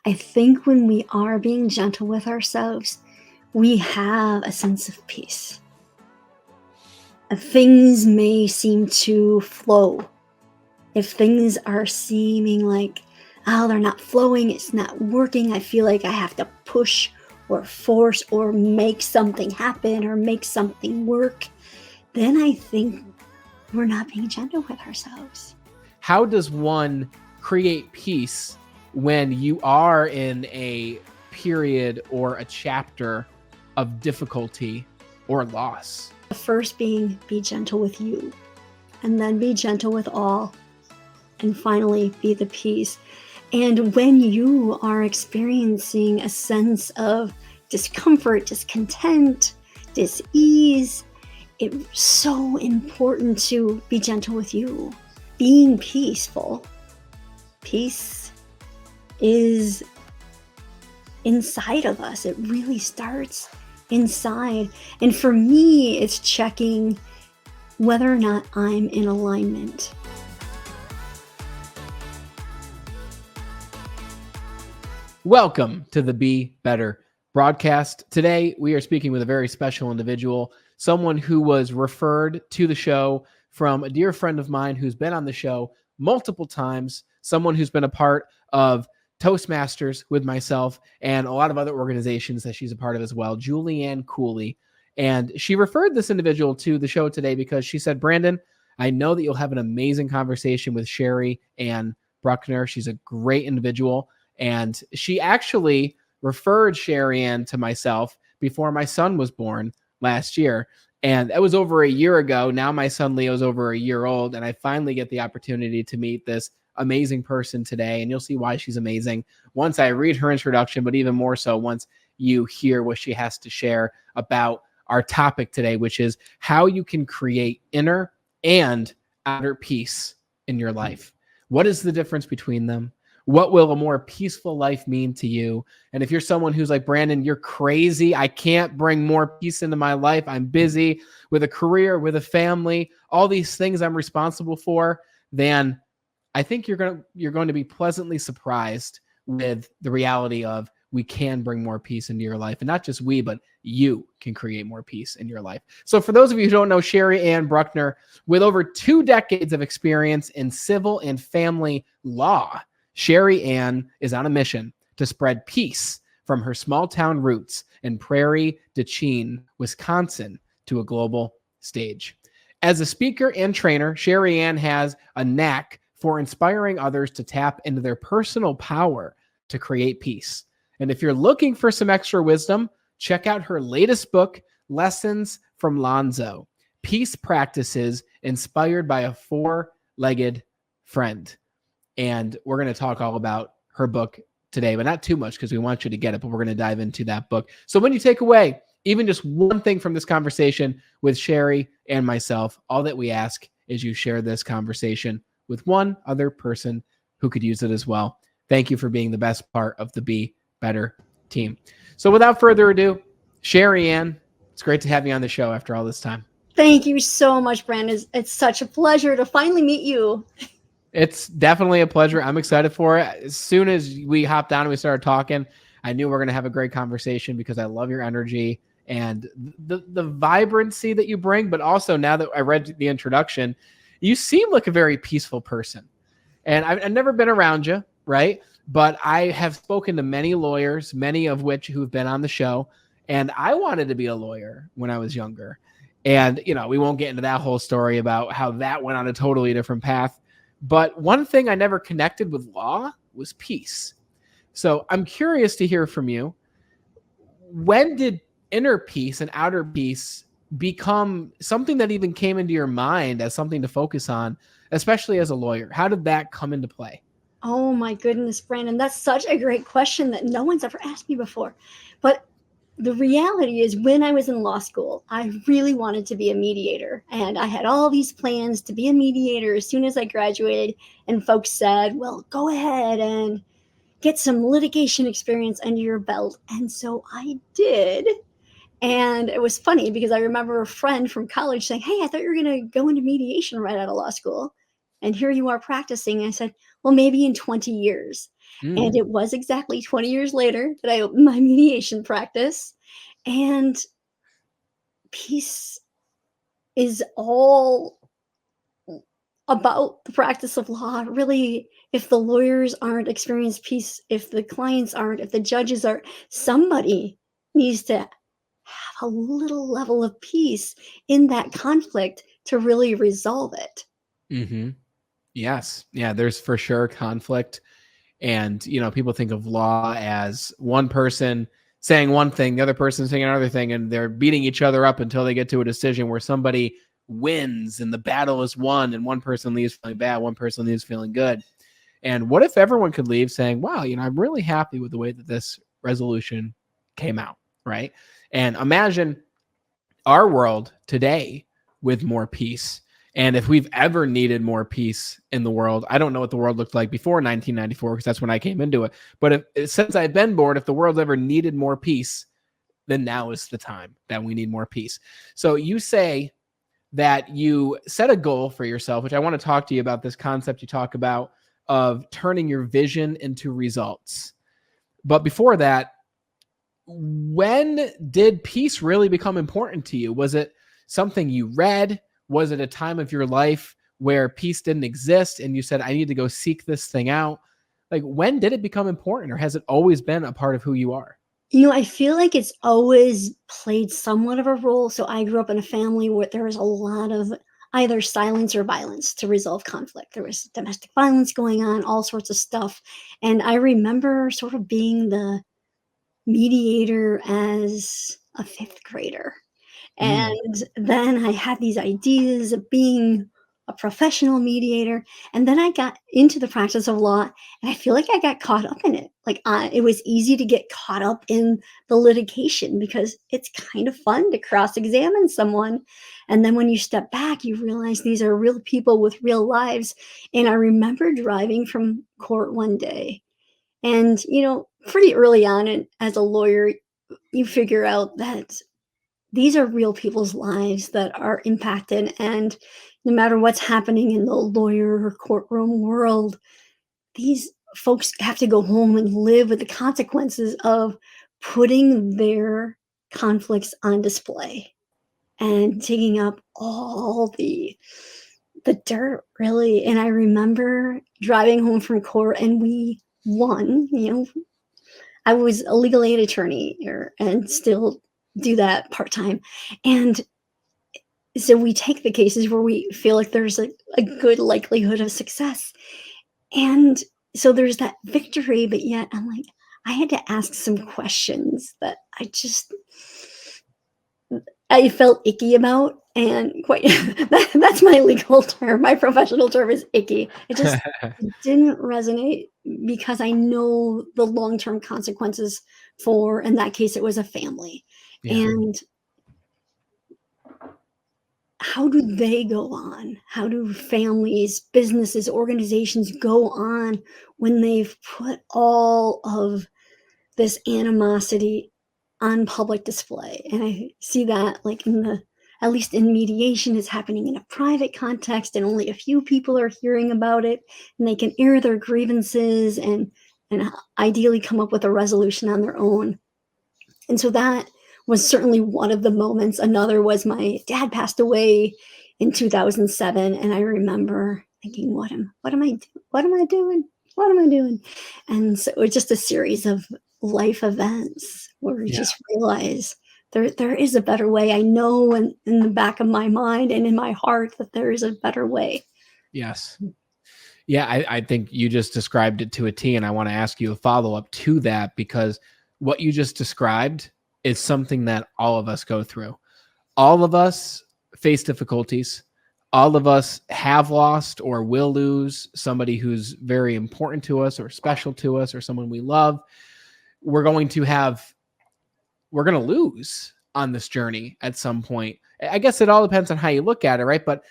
I think when we are being gentle with ourselves, we have a sense of peace. Things may seem to flow. If things are seeming like, oh, they're not flowing, it's not working, I feel like I have to push or force or make something happen or make something work, then I think we're not being gentle with ourselves. How does one create peace when you are in a period or a chapter of difficulty or loss? The first being, be gentle with you, and then be gentle with all, and finally be the peace. And when you are experiencing a sense of discomfort, discontent, dis-ease, it's so important to be gentle with you. Being peaceful. Peace is inside of us. It really starts inside. And for me, it's checking whether or not I'm in alignment. Welcome to the Be Better broadcast. Today, we are speaking with a very special individual, someone who was referred to the show from a dear friend of mine who's been on the show multiple times, someone who's been a part of Toastmasters with myself and a lot of other organizations that she's a part of as well, Julianne Cooley. And she referred this individual to the show today because she said, Brandon, I know that you'll have an amazing conversation with Sherry Ann Bruckner. She's a great individual. And she actually referred Sherry Ann to myself before my son was born last year. And that was over a year ago. Now my son Leo's over a year old, and I finally get the opportunity to meet this amazing person today. And you'll see why she's amazing once I read her introduction, but even more so once you hear what she has to share about our topic today, which is how you can create inner and outer peace in your life. What is the difference between them? What will a more peaceful life mean to you? And if you're someone who's like, Brandon, you're crazy, I can't bring more peace into my life, I'm busy with a career, with a family, all these things I'm responsible for, then I think you're going to be pleasantly surprised with the reality of we can bring more peace into your life. And not just we, but you can create more peace in your life. So for those of you who don't know Sherry Ann Bruckner, with over 2 decades of experience in civil and family law, Sherry Ann is on a mission to spread peace from her small town roots in Prairie du Chien, Wisconsin, to a global stage. As a speaker and trainer, Sherry Ann has a knack for inspiring others to tap into their personal power to create peace. And if you're looking for some extra wisdom, check out her latest book, Lessons from Lonzo, Peace Practices Inspired by a Four-Legged Friend. And we're going to talk all about her book today, but not too much because we want you to get it, but we're going to dive into that book. So when you take away even just one thing from this conversation with Sherry and myself, all that we ask is you share this conversation with one other person who could use it as well. Thank you for being the best part of the Be Better team. So without further ado, Sherry Ann, it's great to have you on the show after all this time. Thank you so much, Brandon. It's such a pleasure to finally meet you. It's definitely a pleasure. I'm excited for it. As soon as we hopped on and we started talking, I knew we were going to have a great conversation because I love your energy and the vibrancy that you bring. But also now that I read the introduction, you seem like a very peaceful person. And I've never been around you, right? But I have spoken to many lawyers, many of which who've been on the show. And I wanted to be a lawyer when I was younger. And, we won't get into that whole story about how that went on a totally different path. But one thing I never connected with law was peace. So I'm curious to hear from you. When did inner peace and outer peace become something that even came into your mind as something to focus on, especially as a lawyer? How did that come into play? Oh my goodness, Brandon, that's such a great question that no one's ever asked me before. But the reality is when I was in law school, I really wanted to be a mediator. And I had all these plans to be a mediator as soon as I graduated. And folks said, well, go ahead and get some litigation experience under your belt. And so I did. And it was funny because I remember a friend from college saying, hey, I thought you were going to go into mediation right out of law school. And here you are practicing. And I said, well, maybe in 20 years. Mm. And it was exactly 20 years later that I opened my mediation practice. And peace is all about the practice of law. Really, if the lawyers aren't experienced peace, if the clients aren't, if the judges aren't, somebody needs to have a little level of peace in that conflict to really resolve it. Hmm. Yes. Yeah. There's for sure conflict. And, people think of law as one person saying one thing, the other person saying another thing, and they're beating each other up until they get to a decision where somebody wins and the battle is won and one person leaves feeling bad, one person leaves feeling good. And what if everyone could leave saying, wow, I'm really happy with the way that this resolution came out, right? And imagine our world today with more peace. And if we've ever needed more peace in the world, I don't know what the world looked like before 1994, because that's when I came into it. But since I've been born, if the world ever needed more peace, then now is the time that we need more peace. So you say that you set a goal for yourself, which I want to talk to you about this concept you talk about of turning your vision into results. But before that, when did peace really become important to you? Was it something you read? Was it a time of your life where peace didn't exist and you said, I need to go seek this thing out? Like, when did it become important, or has it always been a part of who you are? I feel like it's always played somewhat of a role. So I grew up in a family where there was a lot of either silence or violence to resolve conflict. There was domestic violence going on, all sorts of stuff. And I remember sort of being the mediator as a fifth grader. Mm. And then I had these ideas of being a professional mediator. And then I got into the practice of law, and I feel like I got caught up in it. Like it was easy to get caught up in the litigation because it's kind of fun to cross examine someone. And then when you step back, you realize these are real people with real lives. And I remember driving from court one day, and, pretty early on, and as a lawyer, you figure out that these are real people's lives that are impacted. And no matter what's happening in the lawyer or courtroom world, these folks have to go home and live with the consequences of putting their conflicts on display and taking up all the dirt, really. And I remember driving home from court, and we won. I was a legal aid attorney, and still do that part time. And so we take the cases where we feel like there's a good likelihood of success. And so there's that victory, but yet I'm like, I had to ask some questions that I felt icky about. And quite that's my legal term. My professional term is icky. It didn't resonate because I know the long-term consequences for, in that case, it was a family. Yeah. And how do they go on? How do families, businesses, organizations go on when they've put all of this animosity on public display? And I see that, like, at least in mediation, is happening in a private context, and only a few people are hearing about it, and they can air their grievances and ideally come up with a resolution on their own. And so that was certainly one of the moments. Another was my dad passed away in 2007, and I remember thinking, what am I doing? What am I doing? And so it was just a series of life events where we Yeah. just realize there is a better way. I know in the back of my mind and in my heart that there is a better way. Yes. Yeah, I think you just described it to a T, and I want to ask you a follow-up to that, because what you just described is something that all of us go through. All of us face difficulties. All of us have lost or will lose somebody who's very important to us or special to us or someone we love. We're going to lose on this journey at some point. I guess it all depends on how you look at it, right? But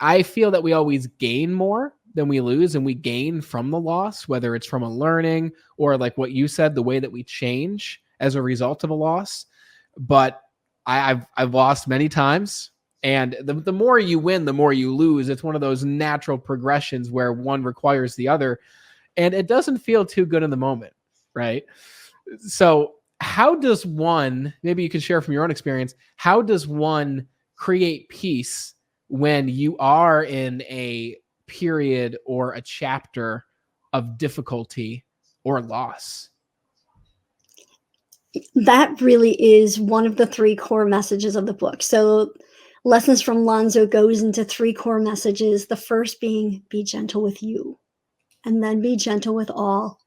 I feel that we always gain more than we lose, and we gain from the loss, whether it's from a learning or, like what you said, the way that we change as a result of a loss. But I've lost many times, and the more you win, the more you lose. It's one of those natural progressions where one requires the other. and it doesn't feel too good in the moment, right? So how does one, maybe you can share from your own experience, how does one create peace when you are in a period or a chapter of difficulty or loss? That really is one of the 3 core messages of the book. So, Lessons from Lonzo goes into 3 core messages. The first being, be gentle with you, and then be gentle with all,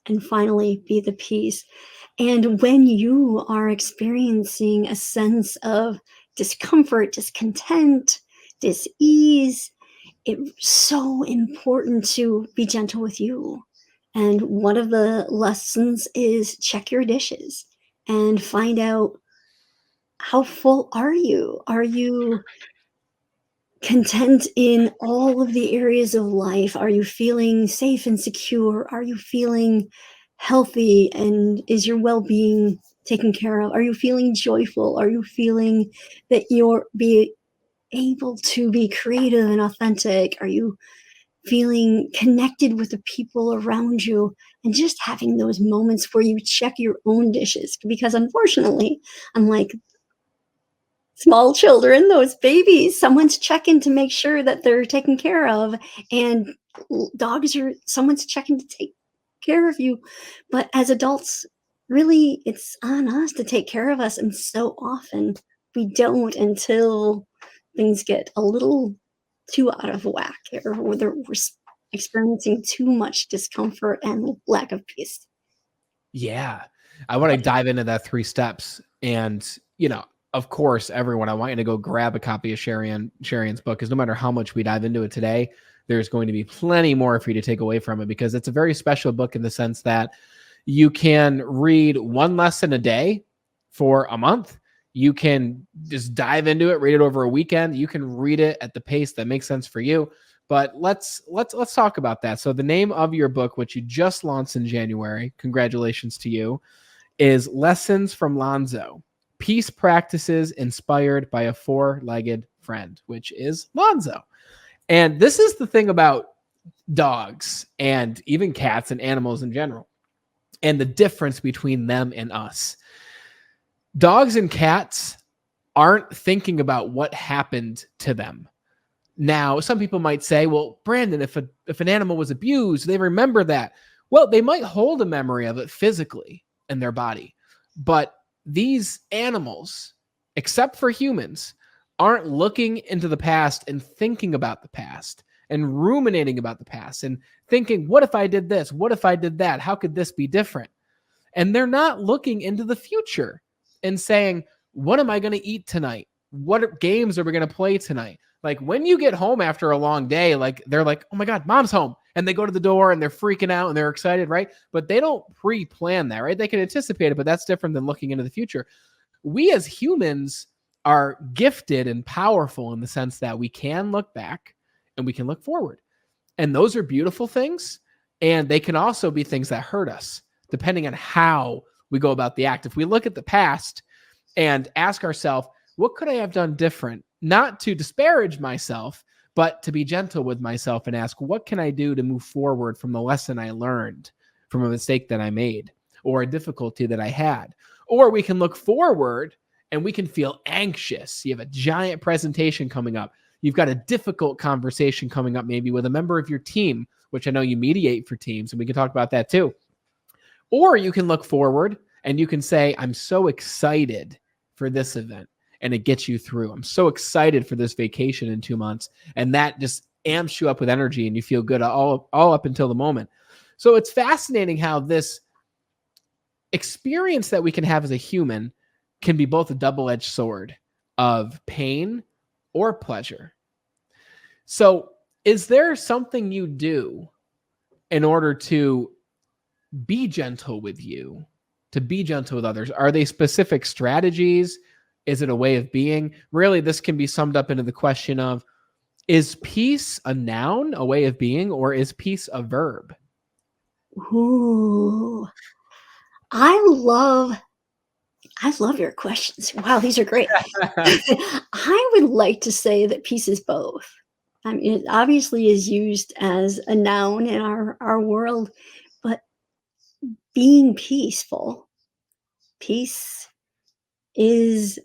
and finally, be the peace. And when you are experiencing a sense of discomfort, discontent, dis-ease, it's so important to be gentle with you. And one of the lessons is check your dishes and find out, how full are you? Are you content in all of the areas of life? Are you feeling safe and secure? Are you feeling healthy? And is your well being taken care of? Are you feeling joyful? Are you feeling that you're be able to be creative and authentic? Are you feeling connected with the people around you? And just having those moments where you check your own dishes, because unfortunately, unlike small children, those babies, someone's checking to make sure that they're taken care of, and dogs are someone's checking to take care of you. But as adults, really, it's on us to take care of us, and so often we don't until things get a little too out of whack, or whether we're experiencing too much discomfort and lack of peace. Yeah. I want to dive into that 3 steps. And, of course, everyone, I want you to go grab a copy of Sherry Ann's book, because no matter how much we dive into it today, there's going to be plenty more for you to take away from it, because it's a very special book in the sense that you can read 1 lesson a day for a month. You can just dive into it, read it over a weekend. You can read it at the pace that makes sense for you. But let's talk about that. So the name of your book, which you just launched in January, congratulations to you, is Lessons from Lonzo: Peace Practices Inspired by a Four-Legged Friend, which is Lonzo. And this is the thing about dogs and even cats and animals in general, and the difference between them and us. Dogs and cats aren't thinking about what happened to them. Now, some people might say, well, Brandon, if an animal was abused, they remember that. Well, they might hold a memory of it physically in their body. But these animals, except for humans, aren't looking into the past and thinking about the past and ruminating about the past and thinking, what if I did this? What if I did that? How could this be different? And they're not looking into the future and saying, what am I going to eat tonight? What games are we going to play tonight? Like when you get home after a long day, like they're like, oh my God, mom's home. And they go to the door and they're freaking out and they're excited, right? But they don't pre-plan that, right? They can anticipate it, but that's different than looking into the future. We as humans are gifted and powerful in the sense that we can look back and we can look forward. And those are beautiful things. And they can also be things that hurt us, depending on how we go about the act. If we look at the past and ask ourselves, what could I have done different? Not to disparage myself, but to be gentle with myself and ask, what can I do to move forward from the lesson I learned from a mistake that I made or a difficulty that I had? Or we can look forward and we can feel anxious. You have a giant presentation coming up. You've got a difficult conversation coming up, maybe with a member of your team, which I know you mediate for teams, and we can talk about that too. Or you can look forward and you can say, I'm so excited for this event. And it gets you through. I'm so excited for this vacation in 2 months. And that just amps you up with energy and you feel good all up until the moment. So it's fascinating how this experience that we can have as a human can be both a double-edged sword of pain or pleasure. So is there something you do in order to be gentle with you, to be gentle with others? Are they specific strategies? Is it a way of being? Really, this can be summed up into the question of, is peace a noun, a way of being, or is peace a verb? Ooh, I love your questions. Wow, these are great. I would like to say that peace is both. I mean, it obviously is used as a noun in our world, but being peaceful, peace is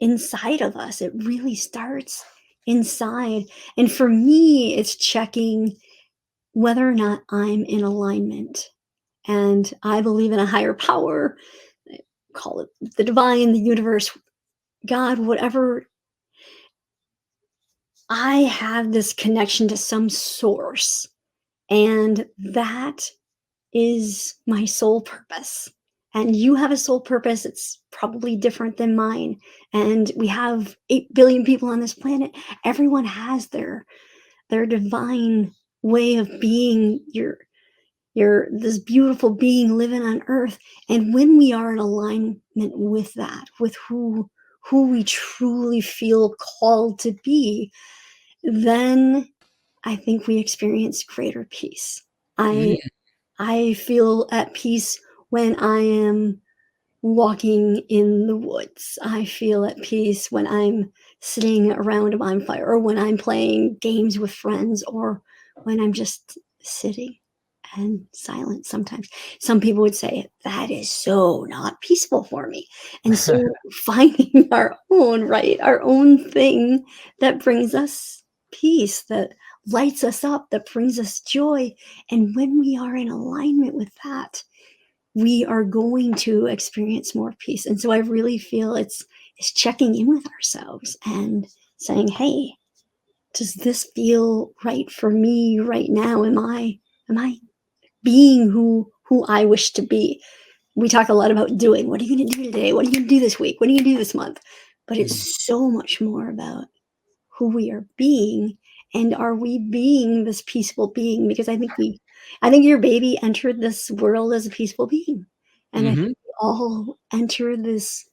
inside of us. It really starts inside. And for me, it's checking whether or not I'm in alignment. And I believe in a higher power, call it the divine, the universe, God, whatever. I have this connection to some source, and that is my soul purpose. And you have a soul purpose. It's probably different than mine. And we have 8 billion people on this planet. Everyone has their divine way of being, your this beautiful being living on earth. And when we are in alignment with that, with who we truly feel called to be, then I think we experience greater peace. Mm. I feel at peace when I am walking in the woods. I feel at peace when I'm sitting around a bonfire, or when I'm playing games with friends, or when I'm just sitting and silent sometimes. Some people would say, that is so not peaceful for me. And so finding our own, right, our own thing that brings us peace, that lights us up, that brings us joy. And when we are in alignment with that, we are going to experience more peace. And so I really feel it's checking in with ourselves and saying, hey, does this feel right for me right now? Am I being who I wish to be? We talk a lot about doing. What are you going to do today? What are you going to do this week? What are you going to do this month? But Mhm. it's so much more about who we are being, and are we being this peaceful being? Because I think your baby entered this world as a peaceful being, and I think Mhm. we all enter this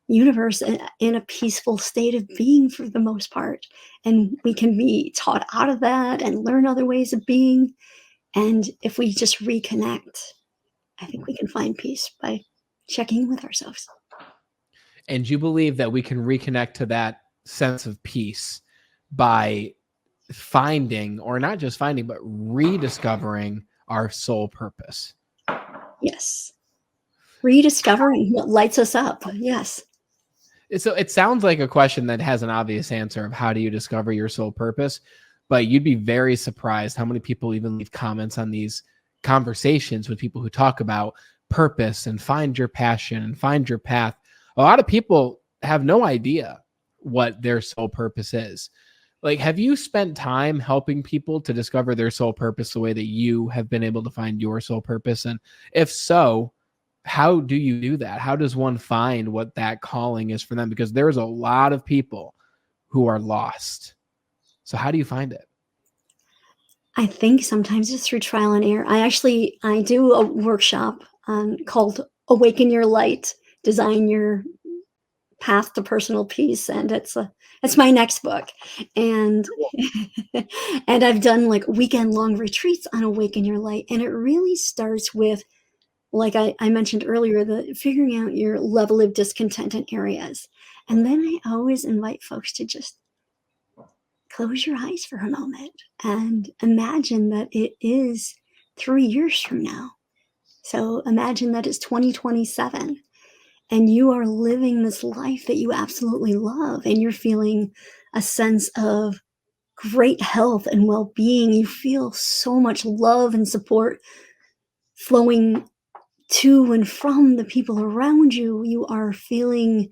universe in a peaceful state of being for the most part, and we can be taught out of that and learn other ways of being. And if we just reconnect, I think we can find peace by checking with ourselves. And you believe that we can reconnect to that sense of peace by finding, or not just finding, but rediscovering our soul purpose. Yes, rediscovering what lights us up. Yes. So it sounds like a question that has an obvious answer of how do you discover your soul purpose, but you'd be very surprised how many people even leave comments on these conversations with people who talk about purpose and find your passion and find your path. A lot of people have no idea what their soul purpose is. Like, have you spent time helping people to discover their soul purpose the way that you have been able to find your soul purpose? And if so, how do you do that? How does one find what that calling is for them? Because there's a lot of people who are lost. So how do you find it? I think sometimes it's through trial and error. I do a workshop called "Awaken Your Light: Design Your Path to Personal Peace," and it's my next book. And and I've done like weekend long retreats on "Awaken Your Light," and it really starts with, like I mentioned earlier, the figuring out your level of discontent in areas, and then I always invite folks to just close your eyes for a moment and imagine that it is 3 years from now. So imagine that it's 2027 and you are living this life that you absolutely love, and you're feeling a sense of great health and well being. You feel so much love and support flowing to and from the people around you. You are feeling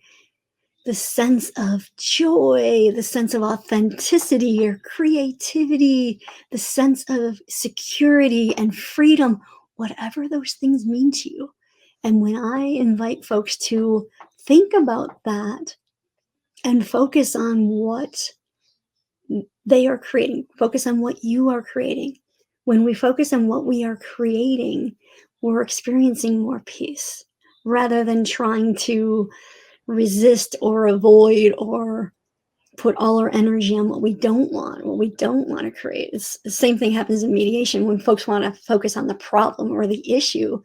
the sense of joy, the sense of authenticity or creativity, the sense of security and freedom, whatever those things mean to you. And when I invite folks to think about that and focus on what they are creating, focus on what you are creating. When we focus on what we are creating, we're experiencing more peace rather than trying to resist or avoid or put all our energy on what we don't want to create. It's the same thing happens in mediation when folks want to focus on the problem or the issue.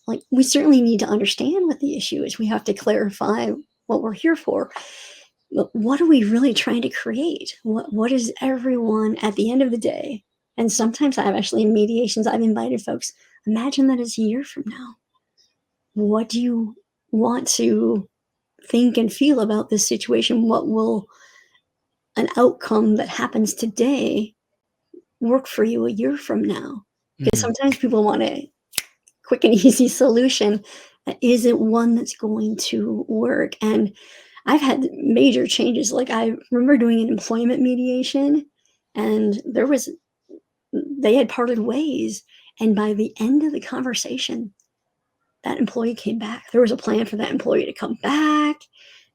Like, we certainly need to understand what the issue is. We have to clarify what we're here for. what are we really trying to create? What is everyone at the end of the day? And sometimes I've actually in mediations, I've invited folks, imagine that it's a year from now. What do you want to think and feel about this situation? What will an outcome that happens today work for you a year from now? Because Mhm. sometimes people want a quick and easy solution that isn't one that's going to work. And I've had major changes. Like I remember doing an employment mediation, and they had parted ways. And by the end of the conversation, that employee came back. There was a plan for that employee to come back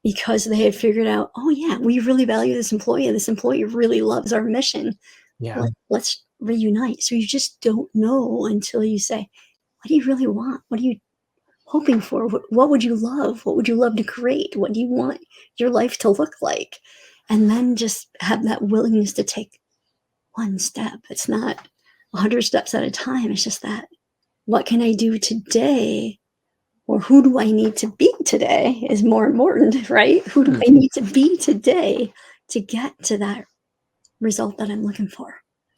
because they had figured out, oh yeah, we really value this employee. This employee really loves our mission. Yeah. Let's reunite. So you just don't know until you say, what do you really want? What are you hoping for? What would you love? What would you love to create? What do you want your life to look like? And then just have that willingness to take one step. It's not 100 steps at a time. It's just that, what can I do today? Or who do I need to be today is more important, right? Who do Hmm. I need to be today to get to that result that I'm looking for?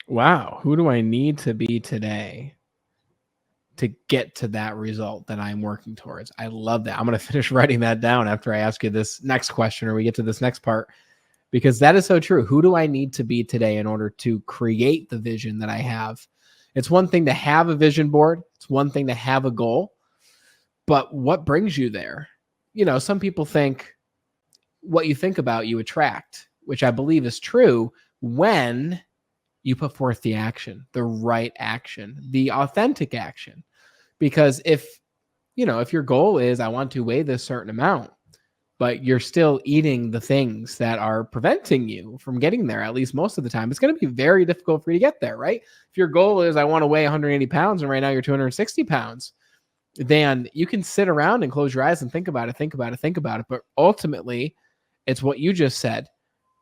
Wow. Who do I need to be today to get to that result that I'm working towards? I love that. I'm going to finish writing that down after I ask you this next question or we get to this next part, because that is so true. Who do I need to be today in order to create the vision that I have? It's one thing to have a vision board. It's one thing to have a goal, but what brings you there? You know, some people think what you think about, you attract, which I believe is true when you put forth the action, the right action, the authentic action. Because if, you know, if your goal is, I want to weigh this certain amount, but you're still eating the things that are preventing you from getting there, at least most of the time, it's going to be very difficult for you to get there, right? If your goal is, I want to weigh 180 pounds, and right now you're 260 pounds, then you can sit around and close your eyes and think about it, think about it, think about it. But ultimately, it's what you just said.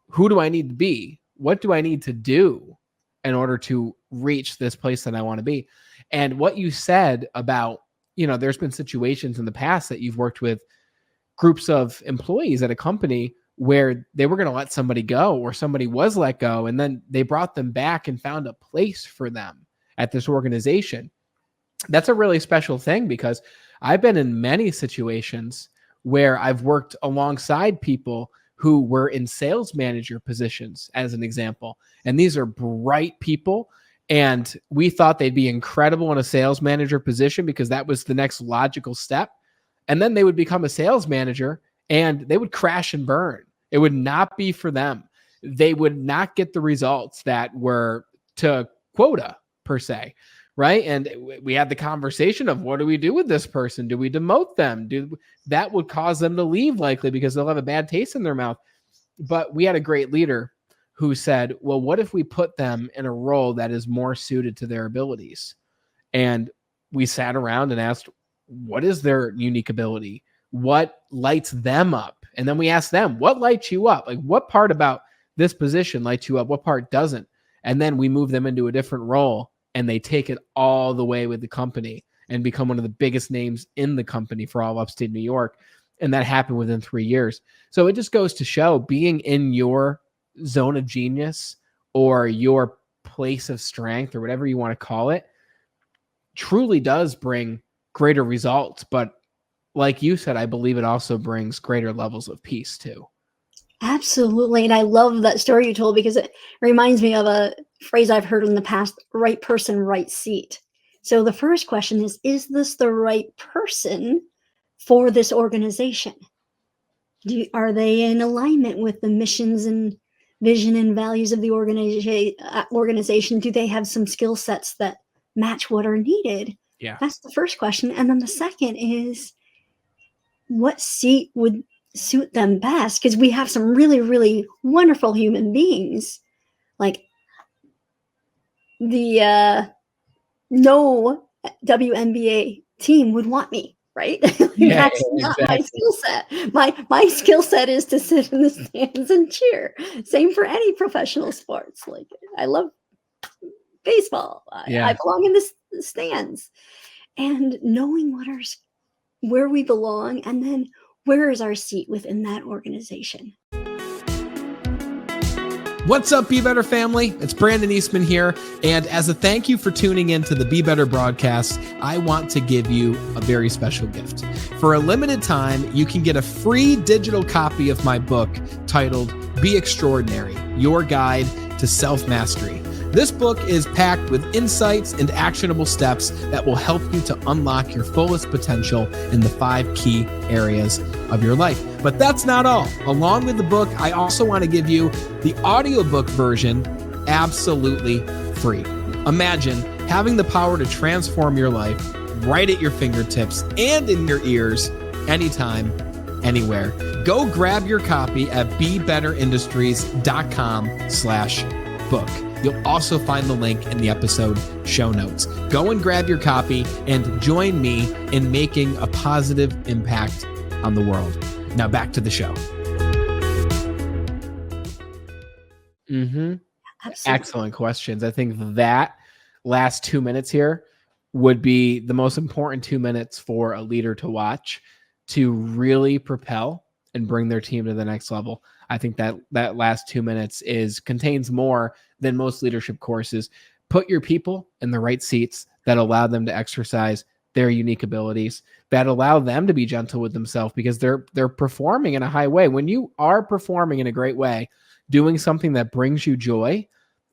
Who do I need to be? What do I need to do in order to reach this place that I want to be? And what you said about, you know, there's been situations in the past that you've worked with groups of employees at a company where they were going to let somebody go or somebody was let go, and then they brought them back and found a place for them at this organization. That's a really special thing, because I've been in many situations where I've worked alongside people who were in sales manager positions, as an example. And these are bright people. And we thought they'd be incredible in a sales manager position because that was the next logical step. And then they would become a sales manager and they would crash and burn. It would not be for them. They would not get the results that were to quota, per se. Right. And we had the conversation of, what do we do with this person? Do we demote them? That would cause them to leave, likely, because they'll have a bad taste in their mouth. But we had a great leader who said, well, what if we put them in a role that is more suited to their abilities? And we sat around and asked, what is their unique ability? What lights them up? And then we asked them, what lights you up? Like, what part about this position lights you up? What part doesn't? And then we move them into a different role, and they take it all the way with the company and become one of the biggest names in the company for all of upstate New York. And that happened within 3 years. So it just goes to show, being in your zone of genius or your place of strength or whatever you want to call it truly does bring greater results. But like you said, I believe it also brings greater levels of peace too. Absolutely. And I love that story you told, because it reminds me of a phrase I've heard in the past: right person, right seat. So the first question is this the right person for this organization? Are they in alignment with the missions and vision and values of the organization? Do they have some skill sets that match what are needed? Yeah. That's the first question. And then the second is, what seat would suit them best? Because we have some really, really wonderful human beings. Like the no WNBA team would want me, right? Yeah, That's not my exactly. skill set. My skill set is to sit in the stands and cheer. Same for any professional sports. Like, I love baseball. I Yeah. belong in the stands. And knowing where we belong, and then where is our seat within that organization. What's up, Be Better family? It's Brandon Eastman here. And as a thank you for tuning in to the Be Better broadcast, I want to give you a very special gift. For a limited time, you can get a free digital copy of my book titled Be Extraordinary, Your Guide to Self-Mastery. This book is packed with insights and actionable steps that will help you to unlock your fullest potential in the 5 key areas of your life. But that's not all. Along with the book, I also want to give you the audiobook version absolutely free. Imagine having the power to transform your life right at your fingertips and in your ears anytime, anywhere. Go grab your copy at bebetterindustries.com/book. You'll also find the link in the episode show notes. Go and grab your copy and join me in making a positive impact on the world. Now back to the show. Absolutely. Excellent questions. I think that last 2 minutes here would be the most important 2 minutes for a leader to watch to really propel and bring their team to the next level. I think that last 2 minutes contains more than most leadership courses. Put your people in the right seats that allow them to exercise their unique abilities, that allow them to be gentle with themselves because they're performing in a high way. When you are performing in a great way, doing something that brings you joy,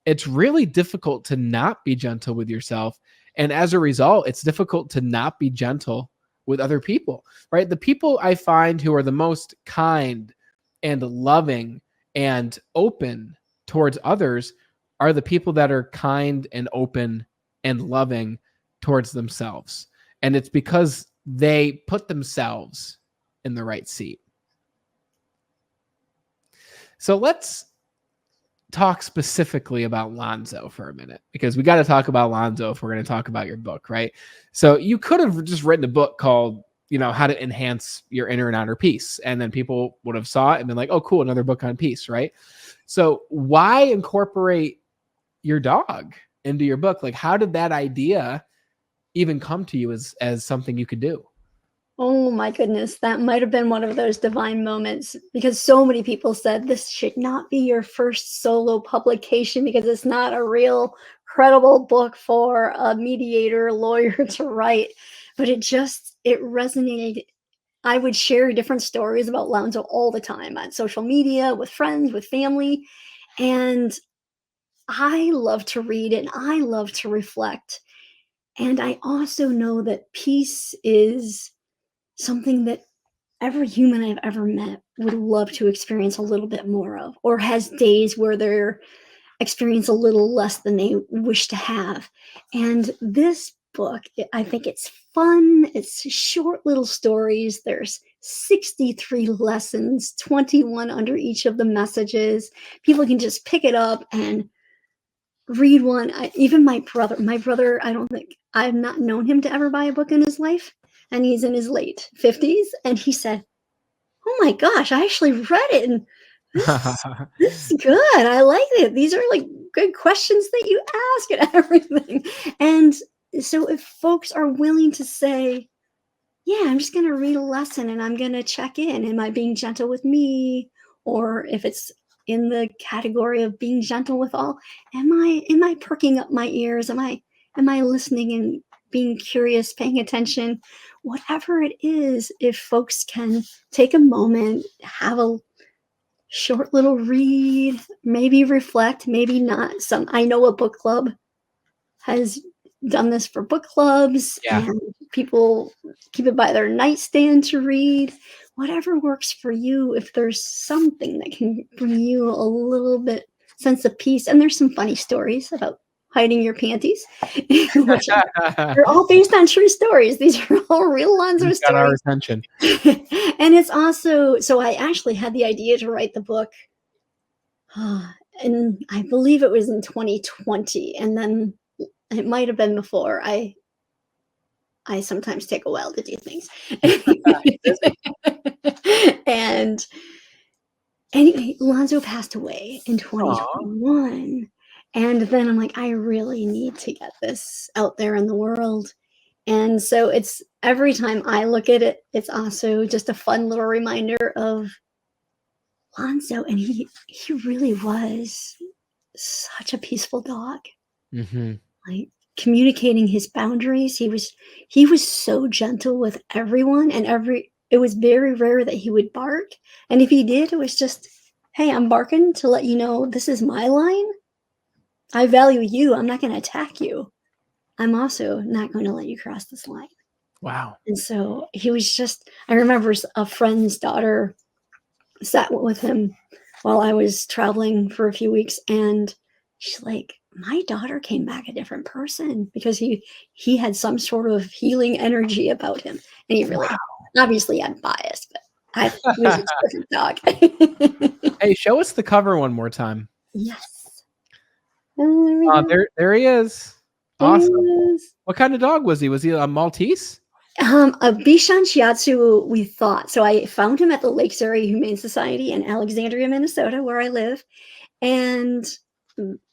it's really difficult to not be gentle with yourself. And as a result, it's difficult to not be gentle with other people, right? The people I find who are the most kind and loving and open towards others are the people that are kind and open and loving towards themselves. And it's because they put themselves in the right seat. So let's talk specifically about Lonzo for a minute, because we got to talk about Lonzo if we're going to talk about your book, right? So you could have just written a book called, How to Enhance Your Inner and Outer Peace. And then people would have saw it and been like, oh, cool, another book on peace, right? So why incorporate your dog into your book? Like, how did that idea even come to you as something you could do? Oh my goodness, that might have been one of those divine moments, because so many people said this should not be your first solo publication because it's not a real credible book for a mediator lawyer to write. But it resonated. I would share different stories about Lonzo all the time on social media, with friends, with family. And I love to read and I love to reflect. And I also know that peace is something that every human I've ever met would love to experience a little bit more of, or has days where they're experience a little less than they wish to have. And this book, I think it's fun. It's short little stories. There's 63 lessons, 21 under each of the messages. People can just pick it up and read one. Even my brother, I don't think I've not known him to ever buy a book in his life. And he's in his late 50s. And he said, oh my gosh, I actually read it. And this is good. I like it. These are like good questions that you ask and everything. And so if folks are willing to say, yeah, I'm just going to read a lesson and I'm going to check in. Am I being gentle with me? Or if it's in the category of being gentle with all, am I perking up my ears? Am I listening and being curious, paying attention? Whatever it is, if folks can take a moment, have a short little read, maybe reflect, maybe not. I know a book club has done this for book clubs, and people keep it by their nightstand to read. Whatever works for you, if there's something that can bring you a little bit sense of peace. And there's some funny stories about hiding your panties. They're all based on true stories. These are all real Lonzo stories. Got our attention. And it's also, so I actually had the idea to write the book, and I believe it was in 2020, and then it might have been before. I sometimes take a while to do things. And anyway, Lonzo passed away in 2021. And then I'm like, I really need to get this out there in the world. And so it's every time I look at it, it's also just a fun little reminder of Lonzo, and he really was such a peaceful dog. Mm-hmm. Like communicating his boundaries, he was so gentle with everyone, and it was very rare that he would bark. And if he did, it was just, "Hey, I'm barking to let you know this is my line. I value you. I'm not going to attack you. I'm also not going to let you cross this line." Wow. And so he was just, I remember a friend's daughter sat with him while I was traveling for a few weeks, and she's like, "My daughter came back a different person because he had some sort of healing energy about him." And he really, obviously I'm biased, but he was a terrific dog. Hey, show us the cover one more time. Yes. Oh, there we go. There he is. There he Awesome. is. What kind of dog was he? Was he a Maltese? A Bichon Shiatsu, we thought. So I found him at the Lakes Area Humane Society in Alexandria, Minnesota, where I live. And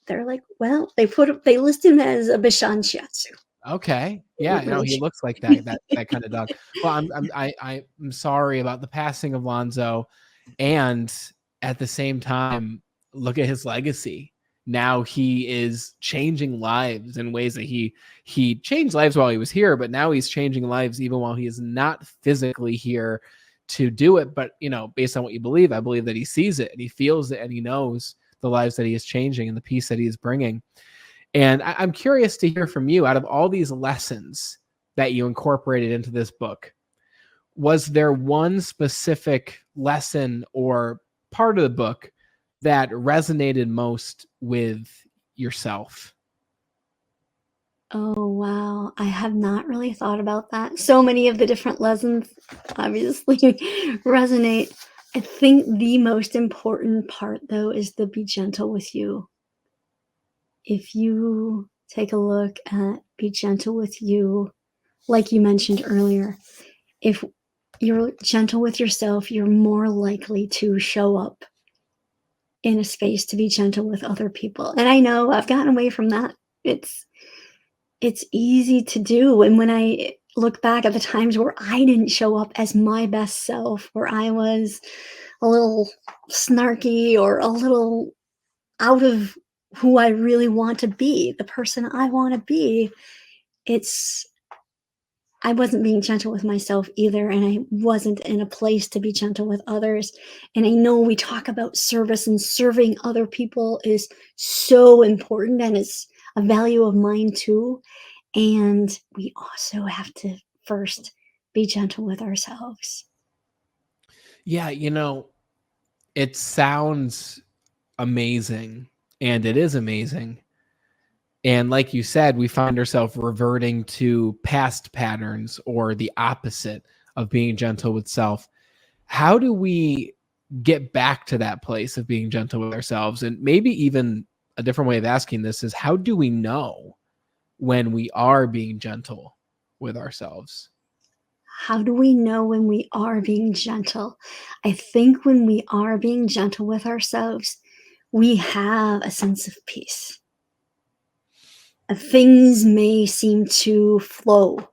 they're like, well, they list him as a Bichon Shiatsu. Okay. Yeah, no, Really he sure. looks like that kind of dog. Well, I'm sorry about the passing of Lonzo, and at the same time, look at his legacy. Now he is changing lives in ways that he changed lives while he was here, but now he's changing lives even while he is not physically here to do it. But based on what you believe, I believe that he sees it and he feels it and he knows the lives that he is changing and the peace that he is bringing. And I'm curious to hear from you, out of all these lessons that you incorporated into this book, was there one specific lesson or part of the book that resonated most with yourself? Oh, wow. I have not really thought about that. So many of the different lessons obviously resonate. I think the most important part, though, is the be gentle with you. If you take a look at be gentle with you, like you mentioned earlier, if you're gentle with yourself, you're more likely to show up in a space to be gentle with other people. And I know I've gotten away from that. It's easy to do, and when I look back at the times where I didn't show up as my best self, where I was a little snarky or a little out of who I really want to be, the person I want to be, it's I wasn't being gentle with myself either, and I wasn't in a place to be gentle with others. And I know we talk about service, and serving other people is so important, and it's a value of mine too. And we also have to first be gentle with ourselves. Yeah, it sounds amazing, and it is amazing. And like you said, we find ourselves reverting to past patterns or the opposite of being gentle with self. How do we get back to that place of being gentle with ourselves? And maybe even a different way of asking this is, how do we know when we are being gentle with ourselves? How do we know when we are being gentle? I think when we are being gentle with ourselves, we have a sense of peace. Things may seem to flow.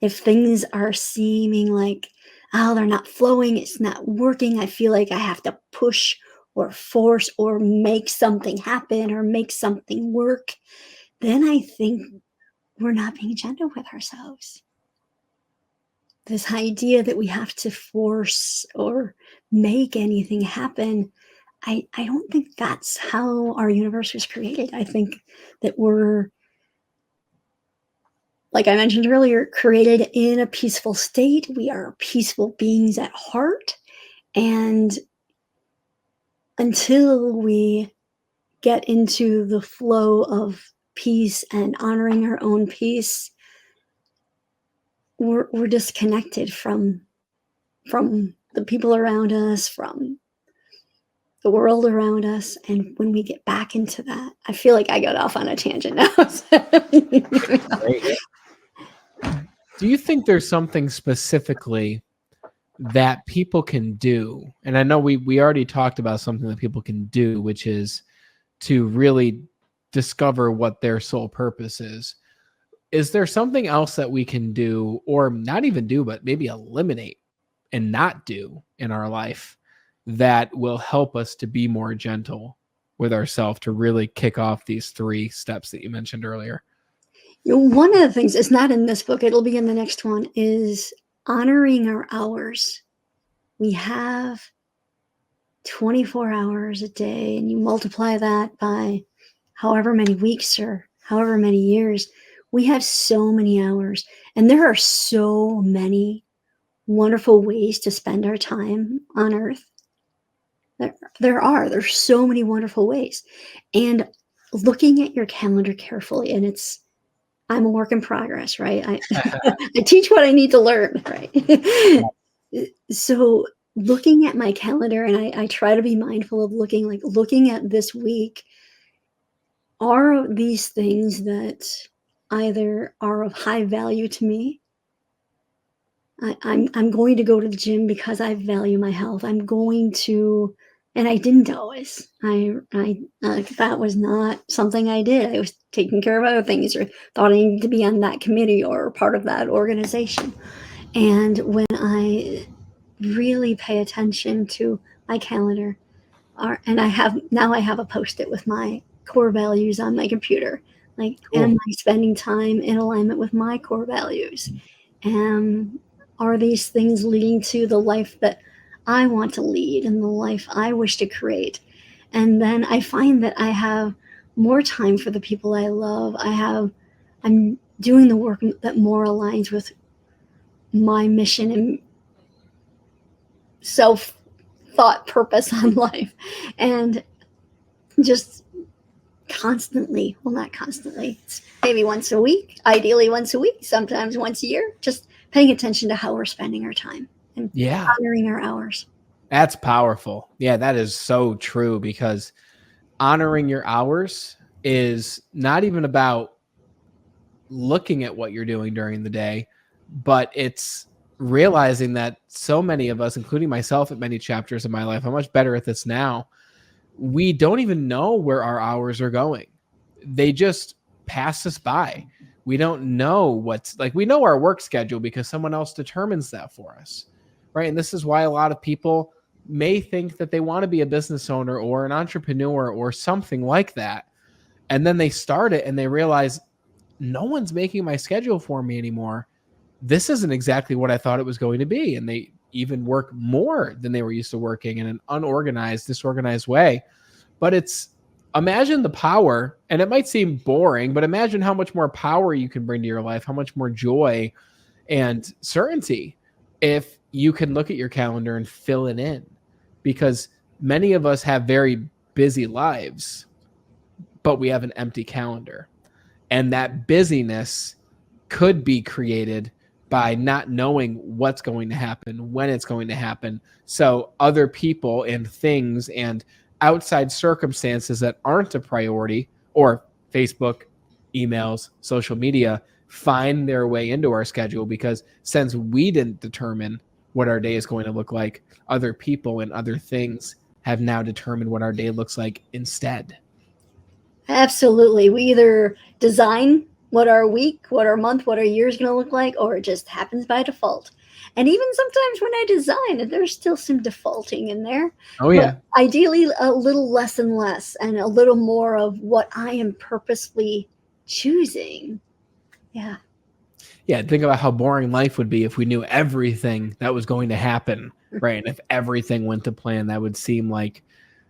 If things are seeming like, oh, they're not flowing, it's not working, I feel like I have to push or force or make something happen or make something work, then I think we're not being gentle with ourselves. This idea that we have to force or make anything happen, I don't think that's how our universe was created. I think that we're, like I mentioned earlier, created in a peaceful state. We are peaceful beings at heart. And until we get into the flow of peace and honoring our own peace, we're disconnected from the people around us, from the world around us. And when we get back into that, I feel like I got off on a tangent now. Great. Do you think there's something specifically that people can do? And I know we already talked about something that people can do, which is to really discover what their sole purpose is. Is there something else that we can do, or not even do, but maybe eliminate and not do in our life that will help us to be more gentle with ourselves, to really kick off these 3 steps that you mentioned earlier? One of the things, it's not in this book, it'll be in the next one, is honoring our hours. We have 24 hours a day, and you multiply that by however many weeks or however many years, we have so many hours. And there are so many wonderful ways to spend our time on Earth. There's so many wonderful ways. And looking at your calendar carefully, and I'm a work in progress, right? I teach what I need to learn, right? So looking at my calendar, and I try to be mindful of looking at this week, are these things that either are of high value to me? I'm going to go to the gym because I value my health. I'm going to, and I didn't always. That was not something I did. I was taking care of other things, or thought I needed to be on that committee or part of that organization. And when I really pay attention to my calendar, and I have a Post-it with my core values on my computer. Like, Cool. am I spending time in alignment with my core values? Are these things leading to the life that I want to lead and the life I wish to create? And then I find that I have more time for the people I love. I'm doing the work that more aligns with my mission and self thought purpose on life. And just constantly, well, not constantly, it's maybe once a week, ideally once a week, sometimes once a year, just paying attention to how we're spending our time and honoring our hours. That's powerful. Yeah, that is so true, because honoring your hours is not even about looking at what you're doing during the day, but it's realizing that so many of us, including myself at many chapters of my life, I'm much better at this now. We don't even know where our hours are going. They just pass us by. We don't know we know our work schedule because someone else determines that for us, right? And this is why a lot of people may think that they want to be a business owner or an entrepreneur or something like that. And then they start it and they realize, no one's making my schedule for me anymore. This isn't exactly what I thought it was going to be. And they even work more than they were used to working in an unorganized, disorganized way. But imagine the power, and it might seem boring, but imagine how much more power you can bring to your life, how much more joy and certainty if you can look at your calendar and fill it in. Because many of us have very busy lives, but we have an empty calendar. And that busyness could be created by not knowing what's going to happen, when it's going to happen. So other people and things and outside circumstances that aren't a priority, or Facebook, emails, social media, find their way into our schedule, because since we didn't determine what our day is going to look like, other people and other things have now determined what our day looks like instead. Absolutely. We either design what our week, what our month, what our year is going to look like, or it just happens by default. And even sometimes when I design it, there's still some defaulting in there. Oh, yeah. But ideally, a little less and less, and a little more of what I am purposely choosing. Yeah. Yeah, think about how boring life would be if we knew everything that was going to happen, right? And if everything went to plan, that would seem like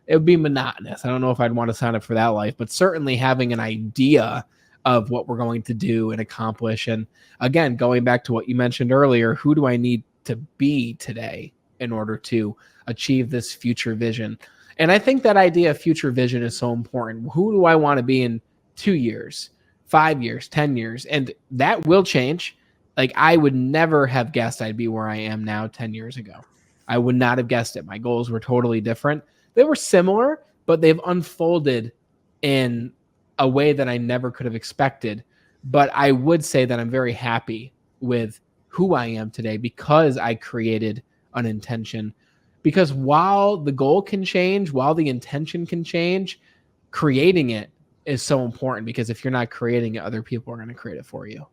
it would be monotonous. I don't know if I'd want to sign up for that life, but certainly having an idea of what we're going to do and accomplish. And again, going back to what you mentioned earlier, who do I need to be today in order to achieve this future vision? And I think that idea of future vision is so important. Who do I want to be in 2 years, 5 years, 10 years? And that will change. Like, I would never have guessed I'd be where I am now 10 years ago. I would not have guessed it. My goals were totally different. They were similar, but they've unfolded in a way that I never could have expected. But I would say that I'm very happy with who I am today because I created an intention. Because while the goal can change, while the intention can change, creating it is so important, because if you're not creating it, other people are going to create it for you.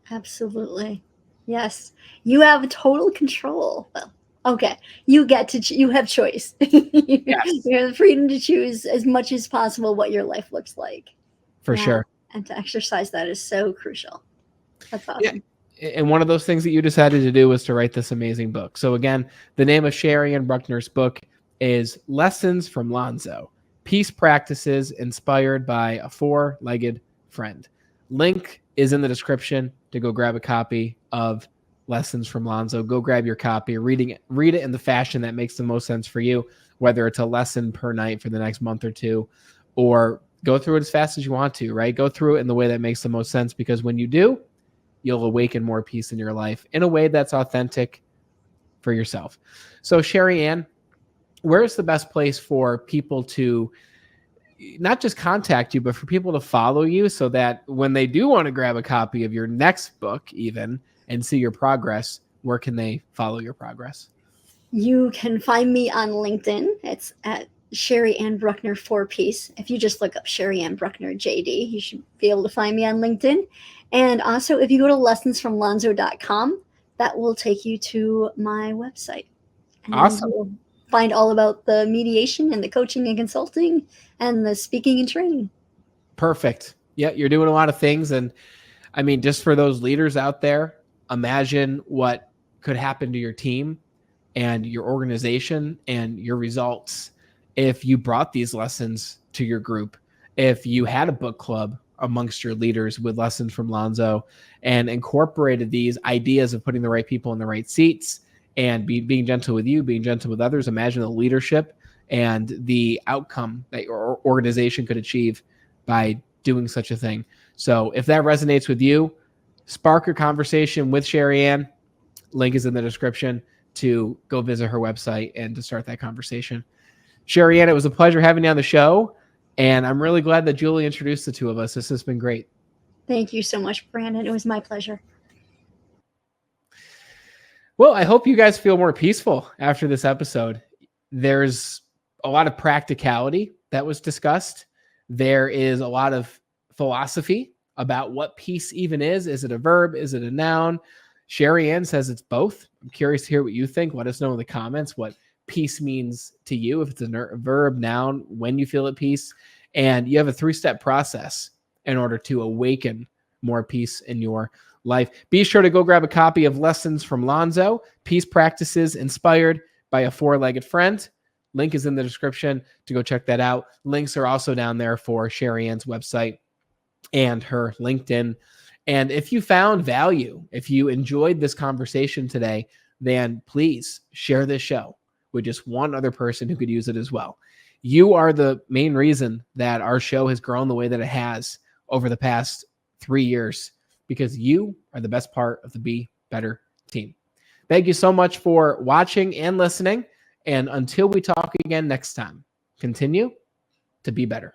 Absolutely. Yes. You have total control. Well, Okay, you get to you have choice. Yes, You have the freedom to choose as much as possible what your life looks like. for Yeah, sure. and to exercise that is so crucial. That's Yeah. awesome. And one of those things that you decided to do was to write this amazing book. So again, the name of Sherry Ann Bruckner's book is Lessons from Lonzo: Peace Practices Inspired by a Four-Legged Friend. Link is in the description to go grab a copy of Lessons from Lonzo. Go grab your copy, read it in the fashion that makes the most sense for you, whether it's a lesson per night for the next month or two, or go through it as fast as you want to, right? Go through it in the way that makes the most sense, because when you do, you'll awaken more peace in your life in a way that's authentic for yourself. So, Sherry Ann, where's the best place for people to not just contact you, but for people to follow you, so that when they do want to grab a copy of your next book, even, and see your progress, where can they follow your progress? You can find me on LinkedIn. It's at Sherry Ann Bruckner 4-piece. If you just look up Sherry Ann Bruckner JD, you should be able to find me on LinkedIn. And also, if you go to lessonsfromlonzo.com, that will take you to my website. And Awesome. you'll find all about the mediation and the coaching and consulting and the speaking and training. Perfect. Yeah, you're doing a lot of things. And I mean, just for those leaders out there, imagine what could happen to your team and your organization and your results if you brought these lessons to your group, if you had a book club amongst your leaders with Lessons from Lonzo and incorporated these ideas of putting the right people in the right seats and being gentle with you, being gentle with others. Imagine the leadership and the outcome that your organization could achieve by doing such a thing. So if that resonates with you, spark a conversation with Sherry Ann. Link is in the description to go visit her website and to start that conversation. Sherry Ann, it was a pleasure having you on the show, and I'm really glad that Julie introduced the two of us. This has been great. Thank you so much, Brandon. It was my pleasure. Well, I hope you guys feel more peaceful after this episode. There's a lot of practicality that was discussed. There is a lot of philosophy about what peace even is. Is it a verb? Is it a noun? Sherry Ann says it's both. I'm curious to hear what you think. Let us know in the comments what peace means to you, if it's a verb, noun, when you feel at peace. And you have a 3-step process in order to awaken more peace in your life. Be sure to go grab a copy of Lessons from Lonzo: Peace Practices Inspired by a Four-Legged Friend. Link is in the description to go check that out. Links are also down there for Sherry Ann's website and her LinkedIn. And if you found value, if you enjoyed this conversation today, then please share this show with just one other person who could use it as well. You are the main reason that our show has grown the way that it has over the past 3 years, because you are the best part of the Be Better team. Thank you so much for watching and listening. And until we talk again next time, continue to be better.